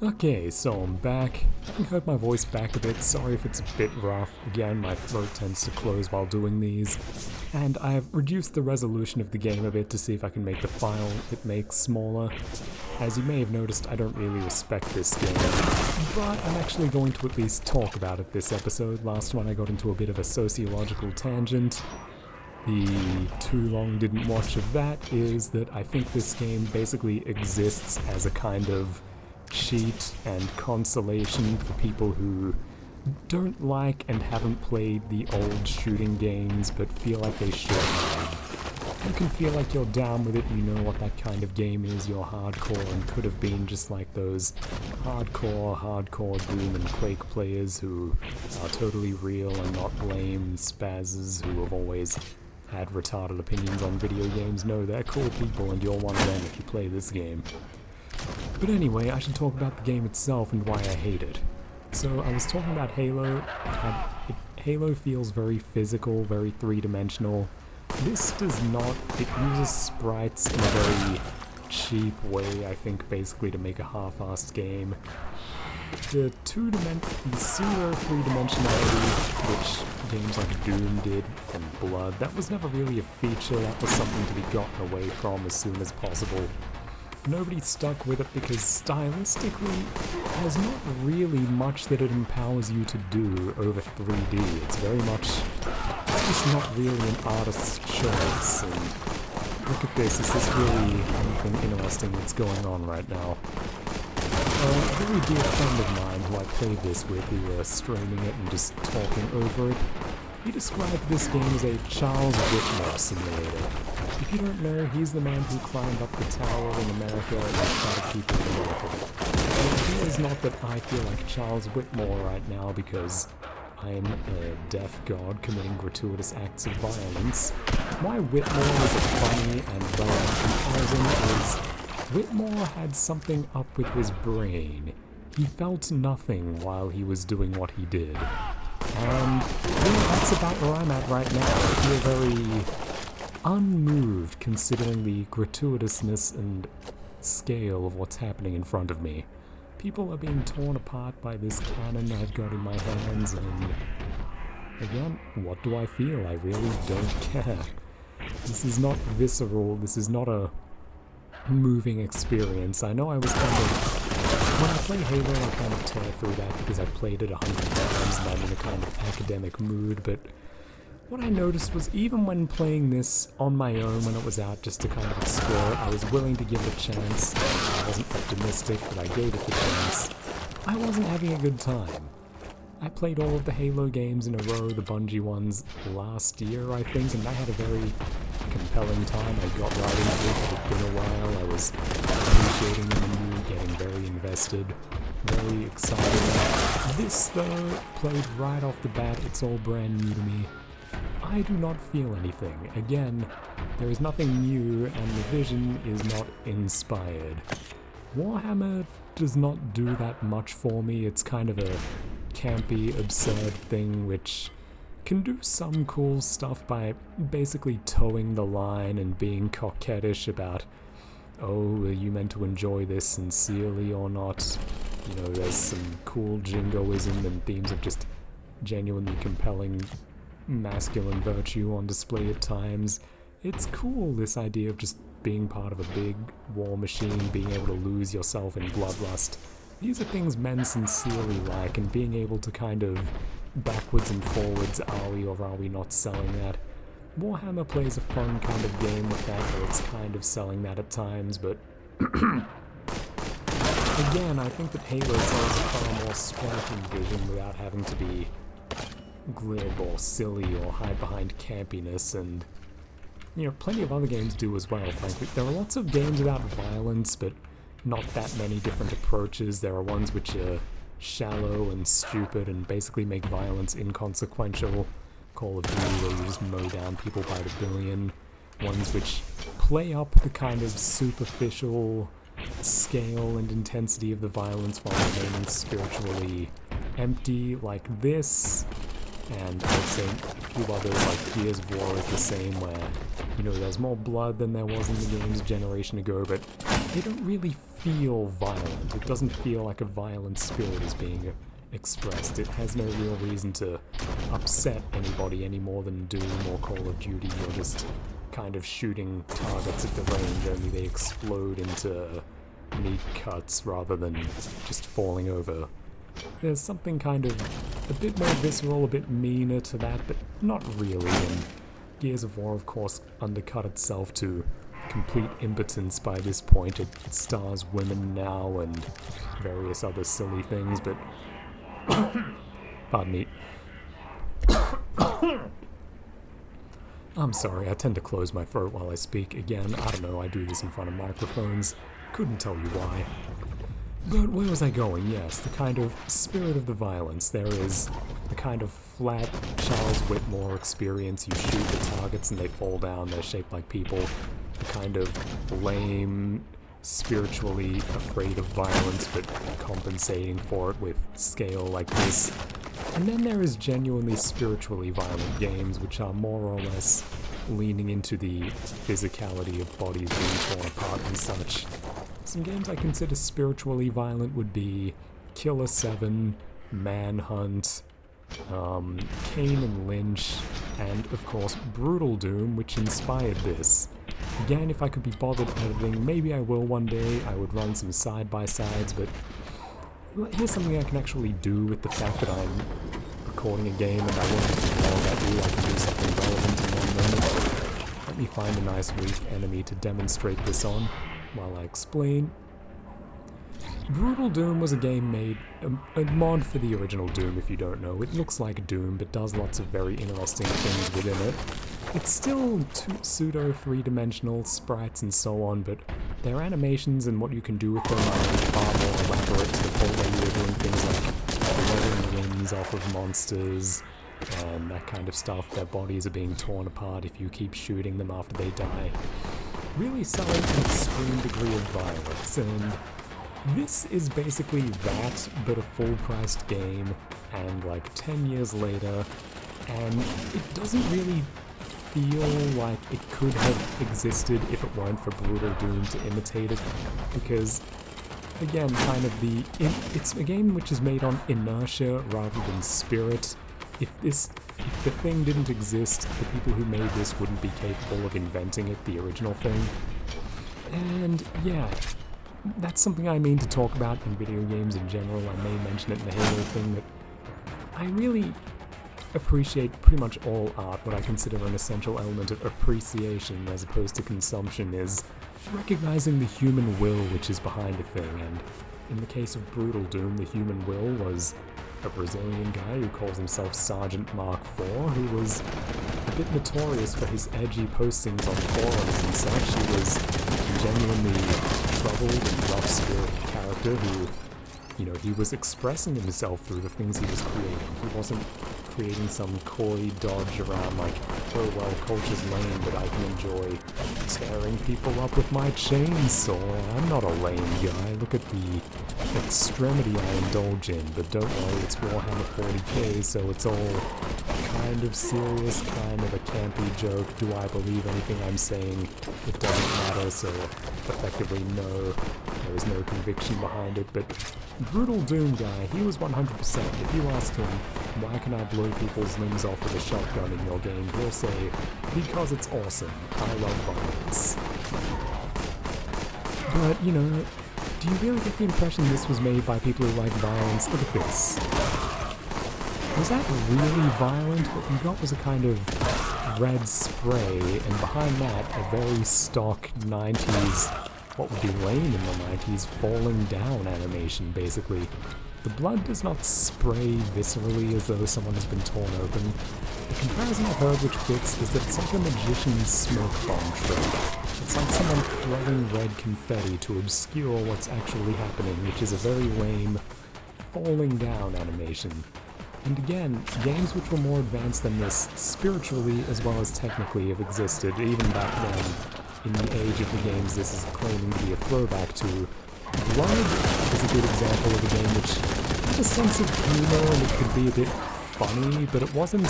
Okay, so I'm back. I can heard my voice back a bit, sorry if it's a bit rough. Again, my throat tends to close while doing these. And I've reduced the resolution of the game a bit to see if I can make the file it makes smaller. As you may have noticed, I don't really respect this game, but I'm actually going to at least talk about it this episode. Last one I got into a bit of a sociological tangent. The too long didn't watch of that is that I think this game basically exists as a kind of cheat and consolation for people who don't like and haven't played the old shooting games but feel like they should have. You can feel like you're down with it, you know what that kind of game is, you're hardcore and could have been just like those hardcore Doom and Quake players who are totally real and not lame spazzes who have always had retarded opinions on video games. No, they're cool people and you're one of them if you play this game. But anyway, I should talk about the game itself and why I hate it. So I was talking about Halo. Halo feels very physical, very three-dimensional. This does not. It uses sprites in a very cheap way, I think, basically to make a half-assed game. The pseudo three-dimensionality, which games like Doom did, and Blood, that was never really a feature. That was something to be gotten away from as soon as possible. Nobody stuck with it because stylistically, there's not really much that it empowers you to do over 3D. It's very much, it's just not really an artist's choice. And look at this, is this really anything interesting that's going on right now? A very dear friend of mine who I played this with, we were streaming it and just talking over it. He described this game as a Charles Whitmore simulator. If you don't know, he's the man who climbed up the tower in America and tried to keep it away from it. The idea is not that I feel like Charles Whitmore right now because I am a deaf god committing gratuitous acts of violence. Why Whitmore is a funny and valid comparison is Whitmore had something up with his brain. He felt nothing while he was doing what he did. And that's about where I'm at right now. I feel very unmoved considering the gratuitousness and scale of what's happening in front of me. People are being torn apart by this cannon I've got in my hands, and again, what do I feel? I really don't care. This is not visceral, this is not a moving experience. I know I was kind of... When I play Halo, I kind of tear through that because I've played it 100 times and I'm in a kind of academic mood, but what I noticed was even when playing this on my own when it was out just to kind of explore, I was willing to give it a chance. I wasn't optimistic, but I gave it the chance. I wasn't having a good time. I played all of the Halo games in a row, the Bungie ones, last year, I think, and I had a very compelling time. I got right into it. It had been a while. I was appreciating the mood, getting very invested, very excited. This, though, played right off the bat. It's all brand new to me. I do not feel anything. Again, there is nothing new, and the vision is not inspired. Warhammer does not do that much for me. It's kind of a campy, absurd thing which can do some cool stuff by basically towing the line and being coquettish about, oh, are you meant to enjoy this sincerely or not? You know, there's some cool jingoism and themes of just genuinely compelling masculine virtue on display at times. It's cool, this idea of just being part of a big war machine, being able to lose yourself in bloodlust. These are things men sincerely like, and being able to kind of backwards and forwards, are we or are we not selling that? Warhammer plays a fun kind of game with that, where it's kind of selling that at times, but again, I think that Halo sells a far more striking vision without having to be glib or silly or hide behind campiness, and you know, plenty of other games do as well, frankly. There are lots of games about violence, but not that many different approaches. There are ones which are shallow and stupid and basically make violence inconsequential. Call of Duty, where you just mow down people by the billion. Ones which play up the kind of superficial scale and intensity of the violence while remaining spiritually empty, like this. and I would say a few others like Gears of War is the same, where, you know, there's more blood than there was in the games a generation ago, but they don't really feel violent. It doesn't feel like a violent spirit is being expressed. It has no real reason to upset anybody any more than Doom or Call of Duty. You're just kind of shooting targets at the range, only they explode into meat cuts rather than just falling over. There's something kind of a bit more visceral, a bit meaner to that, but not really, and Gears of War, of course, undercut itself to complete impotence by this point. It stars women now and various other silly things, but pardon me. I'm sorry, I tend to close my throat while I speak. Again, I don't know, I do this in front of microphones. Couldn't tell you why. But where was I going? Yes, the kind of spirit of the violence. There is the kind of flat Charles Whitmore experience. You shoot the targets and they fall down, they're shaped like people. The kind of lame, spiritually afraid of violence but compensating for it with scale like this. And then there is genuinely spiritually violent games which are more or less leaning into the physicality of bodies being torn apart and such. Some games I consider spiritually violent would be Killer 7, Manhunt, Kane and Lynch, and of course Brutal Doom, which inspired this. Again, if I could be bothered editing, maybe I will one day. I would run some side-by-sides, but here's something I can actually do with the fact that I'm recording a game and I won't just vlog at you. I can do something relevant in one moment. Let me find a nice weak enemy to demonstrate this on while I explain. Brutal Doom was a game made, a mod for the original Doom if you don't know. It looks like Doom, but does lots of very interesting things within it. It's still pseudo three-dimensional sprites and so on, but their animations and what you can do with them are far more elaborate to the point where you're doing things like blowing limbs off of monsters and that kind of stuff. Their bodies are being torn apart if you keep shooting them after they die. Really selling an extreme degree of violence, and this is basically that, but a full-priced game, and like 10 years later, and it doesn't really feel like it could have existed if it weren't for Brutal Doom to imitate it, because, again, kind of it's a game which is made on inertia rather than spirit. If the thing didn't exist, the people who made this wouldn't be capable of inventing it, the original thing. And yeah, that's something I mean to talk about in video games in general. I may mention it in the Halo thing, that I really appreciate pretty much all art. What I consider an essential element of appreciation as opposed to consumption is recognizing the human will which is behind a thing, and in the case of Brutal Doom, the human will was a Brazilian guy who calls himself Sergeant Mark IV, who was a bit notorious for his edgy postings on forums and such. He was a genuinely troubled and rough-spirited character who, you know, he was expressing himself through the things he was creating. He wasn't creating some coy dodge around like, oh well, culture's lame, but I can enjoy tearing people up with my chainsaw. I'm not a lame guy. Look at the extremity I indulge in, but don't worry, it's Warhammer 40k, so it's all kind of serious, kind of a campy joke. Do I believe anything I'm saying? It doesn't matter, so effectively no, there is no conviction behind it, but Brutal Doom guy, he was 100%. If you ask him, why can I blow people's limbs off with a shotgun in your game, he'll say, because it's awesome. I love violence. But, you know, do you really get the impression this was made by people who like violence? Look at this. Was that really violent? What you got was a kind of red spray, and behind that, a very stock 90s, what would be lame in the 90s, falling down animation, basically. The blood does not spray viscerally as though someone has been torn open. The comparison I've heard which fits is that it's like a magician's smoke bomb trick. It's like someone throwing red confetti to obscure what's actually happening, which is a very lame, falling down animation. And again, games which were more advanced than this, spiritually as well as technically, have existed, even back then, in the age of the games this is claiming to be a throwback to. Blood is a good example of a game which has a sense of humor and it could be a bit funny, but it wasn't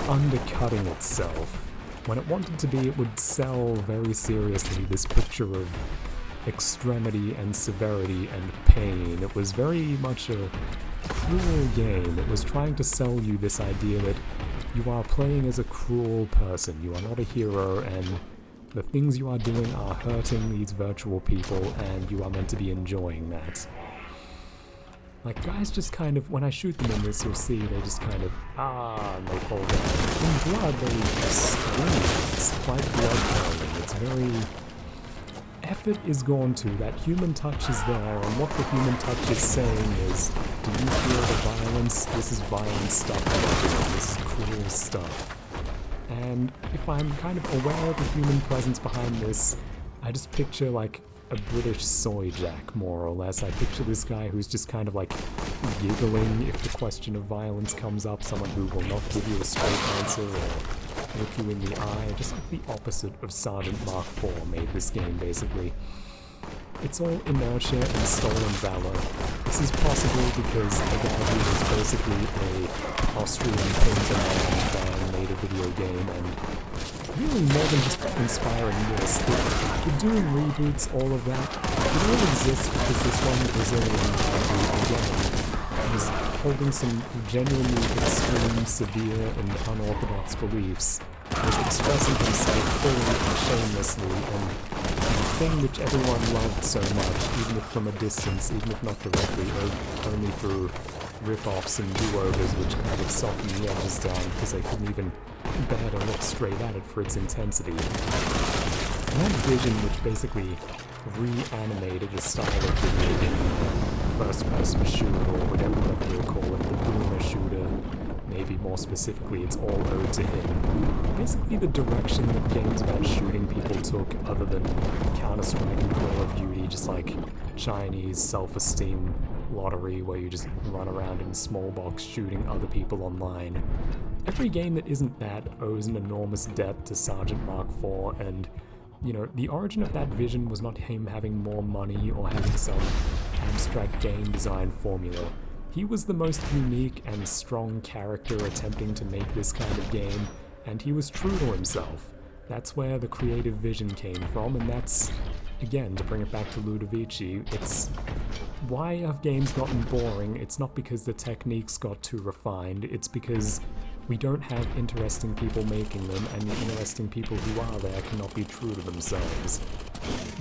undercutting itself. When it wanted to be, it would sell very seriously this picture of extremity and severity and pain. It was very much a cruel game. It was trying to sell you this idea that you are playing as a cruel person. You are not a hero, and the things you are doing are hurting these virtual people, and you are meant to be enjoying that. Like, guys just kind of, when I shoot them in this, you'll see they just kind of, and they fall down. In blood, they scream. It's quite blood-pounding. It's very... Effort is gone to, that human touch is there, and what the human touch is saying is, do you feel the violence? This is violent stuff, this is cruel stuff. And if I'm kind of aware of the human presence behind this, I just picture like a British soy jack, more or less. I picture this guy who's just kind of like giggling if the question of violence comes up, someone who will not give you a straight answer or look you in the eye, just like the opposite of Sergeant Mark IV made this game, basically. It's all inertia and stolen valor. This is possible because the guy who was basically a Austrian painter and fan made a video game, and really more than just inspiring this, the doing reboots, all of that, it all exists because this one Brazilian guy, again, was holding some genuinely extreme, severe, and unorthodox beliefs, was expressing himself fully and shamelessly, and the thing which everyone loved so much, even if from a distance, even if not directly, or only through rip-offs and do-overs which kind of softened the edges down because they couldn't even bear to look straight at it for its intensity. And that vision which basically reanimated a style of video game, first-person shooter, or whatever you'll call it, the boomer shooter, maybe more specifically, it's all owed to him. Basically the direction that games about shooting people took, other than Counter-Strike and Call of Duty, just like Chinese self-esteem lottery where you just run around in a small box shooting other people online. Every game that isn't that owes an enormous debt to Sergeant Mark IV, and you know, the origin of that vision was not him having more money or having some abstract game design formula. He was the most unique and strong character attempting to make this kind of game, and he was true to himself. That's where the creative vision came from, and that's, again, to bring it back to Ludovici, it's why have games gotten boring? It's not because the techniques got too refined, it's because we don't have interesting people making them, and the interesting people who are there cannot be true to themselves.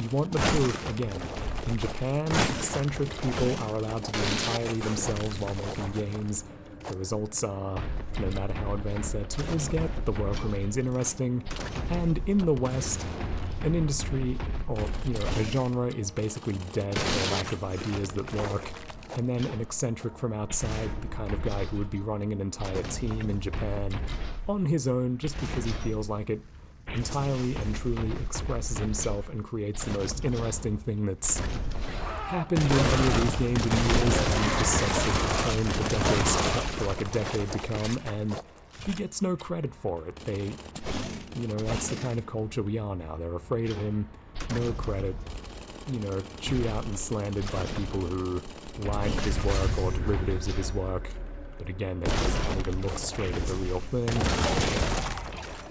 You want the proof, again. In Japan, eccentric people are allowed to be entirely themselves while making games. The results are, no matter how advanced their tools get, the work remains interesting. And in the West, an industry, or a genre is basically dead for lack of ideas that work. And then an eccentric from outside, the kind of guy who would be running an entire team in Japan on his own just because he feels like it, entirely and truly expresses himself and creates the most interesting thing that's happened in any of these games in years, and just sets the tone for decades, for like a decade to come, and he gets no credit for it. That's the kind of culture we are now. They're afraid of him, no credit, chewed out and slandered by people who like his work or derivatives of his work, but again, they can't even look straight at the real thing.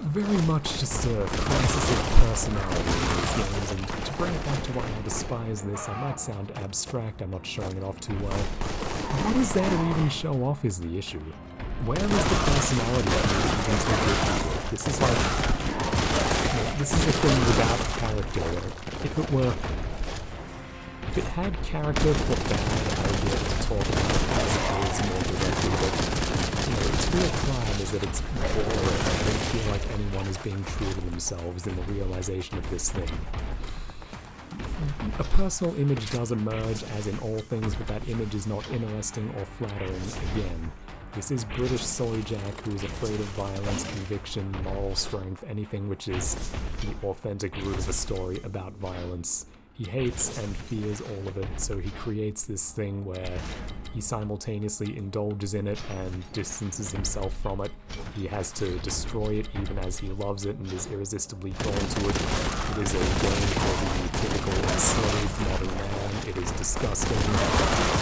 Very much just a crisis of personality in these games, and to bring it back to why I despise this, I might sound abstract, I'm not showing it off too well. What is there to even show off is the issue. Where is the personality that you even take with you? This is like, this is a thing without character. If it had character for bad, I would be able to talk about it as it is more directly, but its real crime is that it's boring. I don't feel like anyone is being true to themselves in the realization of this thing. A personal image does emerge, as in all things, but that image is not interesting or flattering again. This is British soy jack who is afraid of violence, conviction, moral strength, anything which is the authentic root of a story about violence. He hates and fears all of it, so he creates this thing where he simultaneously indulges in it and distances himself from it. He has to destroy it even as he loves it and is irresistibly drawn to it. It is a game for the typical enslaved modern man. It is disgusting.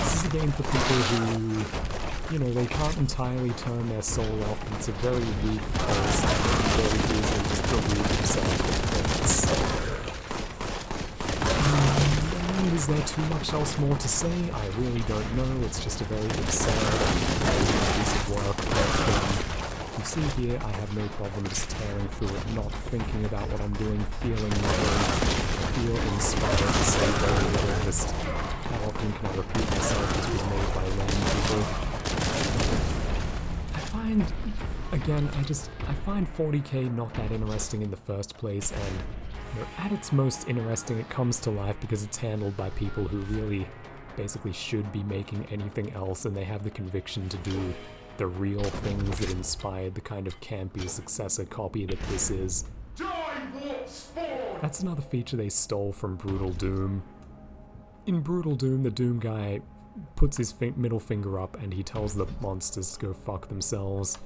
This is a game for people who you know, they can't entirely turn their soul off, but it's a very weak pulse, and they can very easily just delude themselves with things. Is there too much else more to say? I really don't know. It's just a very absurd piece of work. But, you see here, I have no problem just tearing through it, not thinking about what I'm doing, feeling nothing, feel inspired to say very little, just how often can I repeat myself as being made by random people. I find, again, I find 40k not that interesting in the first place, and at its most interesting, it comes to life because it's handled by people who really basically should be making anything else, and they have the conviction to do the real things that inspired the kind of campy successor copy that this is. That's another feature they stole from Brutal Doom. In Brutal Doom, the Doom guy puts his middle finger up and he tells the monsters to go fuck themselves.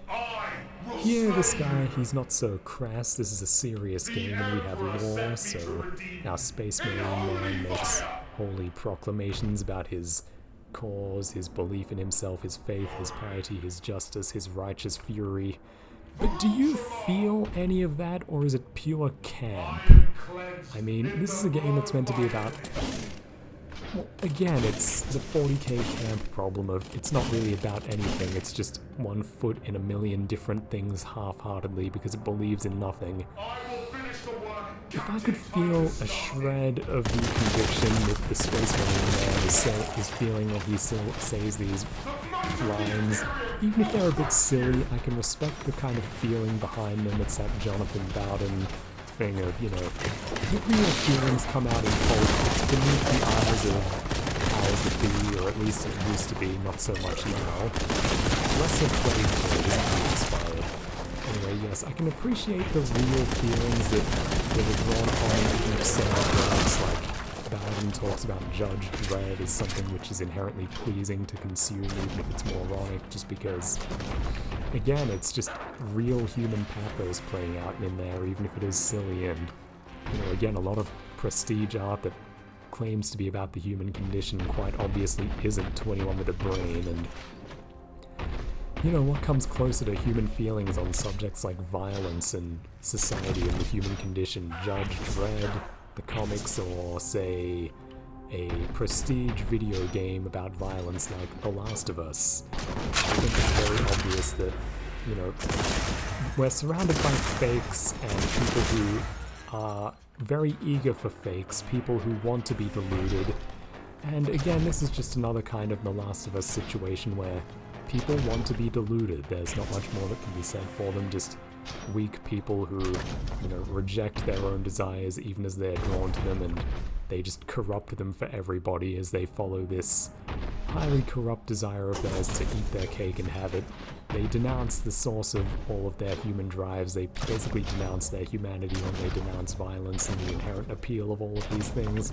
Here, this guy, he's not so crass. This is a serious game and we have war, so our Space Marine man makes holy proclamations about his cause, his belief in himself, his faith, his piety, his justice, his righteous fury. But do you feel any of that, or is it pure camp? I mean, this is a game that's meant to be about... Well, again, it's the 40k camp problem of it's not really about anything, it's just one foot in a million different things half-heartedly because it believes in nothing. If I could feel a shred of the conviction that the Space Marine man is feeling when he says these lines, even if they're a bit silly, I can respect the kind of feeling behind them. It's that Jonathan Bowden thing of, you know, the real feelings come out in folk. It's beneath the eyes of powers that be, or at least it used to be, not so much now. Less of played isn't inspired. Anyway, yes, I can appreciate the real feelings that are drawn on in absurd words, like Bowden talks about Judge Dredd as something which is inherently pleasing to consume, even if it's moronic, just because, again, it's just real human pathos playing out in there, even if it is silly, and, you know, again, a lot of prestige art that claims to be about the human condition quite obviously isn't to anyone with a brain, and you know, what comes closer to human feelings on subjects like violence and society and the human condition? Judge Dredd, the comics, or, say, a prestige video game about violence like The Last of Us. I think it's very obvious that, you know, we're surrounded by fakes and people who are very eager for fakes, people who want to be deluded. And again, this is just another kind of The Last of Us situation where people want to be deluded. There's not much more that can be said for them, just weak people who, you know, reject their own desires even as they're drawn to them, and they just corrupt them for everybody as they follow this highly corrupt desire of theirs to eat their cake and have it. They denounce the source of all of their human drives. They basically denounce their humanity when they denounce violence and the inherent appeal of all of these things.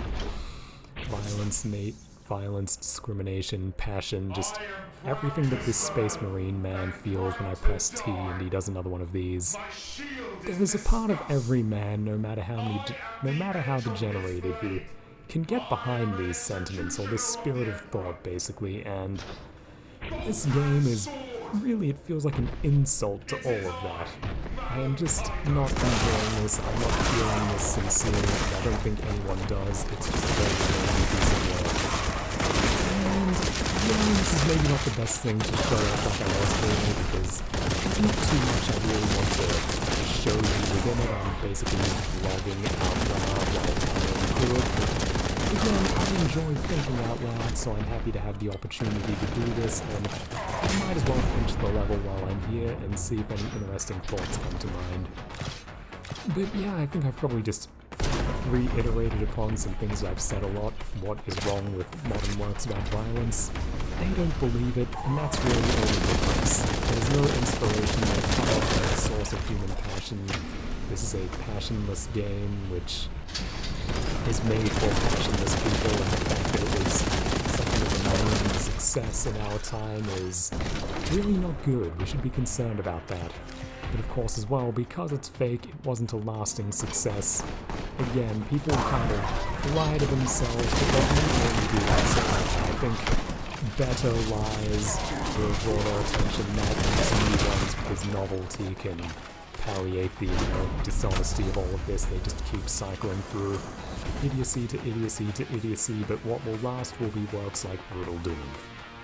Violence, discrimination, passion, just everything that this Space Marine man feels when I press T and he does another one of these. There is a part of every man, no matter how degenerated, who can get behind these sentiments, or this spirit of thought, basically, and this game is really, it feels like an insult to all of that. I am just not enjoying this, I'm not feeling this sincerely, and I don't think anyone does. It's just a very lazy piece of work. And, yeah, this is maybe not the best thing to show off like I was doing, because there's not too much I really want to show you within it. I'm basically just vlogging out loud while playing through it, but again, I enjoy thinking out loud, so I'm happy to have the opportunity to do this, and I might as well finish the level while I'm here and see if any interesting thoughts come to mind. But yeah, I think I've probably just reiterated upon some things that I've said a lot. What is wrong with modern works about violence? They don't believe it, and that's really all the difference. There's no inspiration, no power, no source of human passion. This is a passionless game which is made for passionless people, and the fact that it was something of a known success in our time is really not good. We should be concerned about that. But of course as well, because it's fake, it wasn't a lasting success. Again, people kind of lie to themselves, but they don't really do that so much. I think better lies will draw their attention, not these new ones, because novelty can palliate the dishonesty of all of this. They just keep cycling through idiocy to idiocy to idiocy, but what will last will be works like Brutal Doom.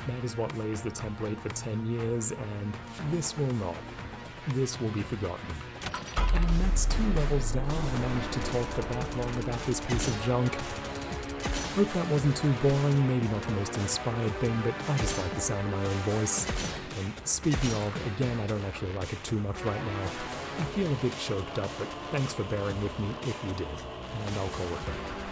That is what lays the template for 10 years, and this will not. This will be forgotten. And that's 2 levels down. I managed to talk for that long about this piece of junk. Hope that wasn't too boring, maybe not the most inspired thing, but I just like the sound of my own voice. And speaking of, again, I don't actually like it too much right now. I feel a bit choked up, but thanks for bearing with me if you did, and I'll call it that.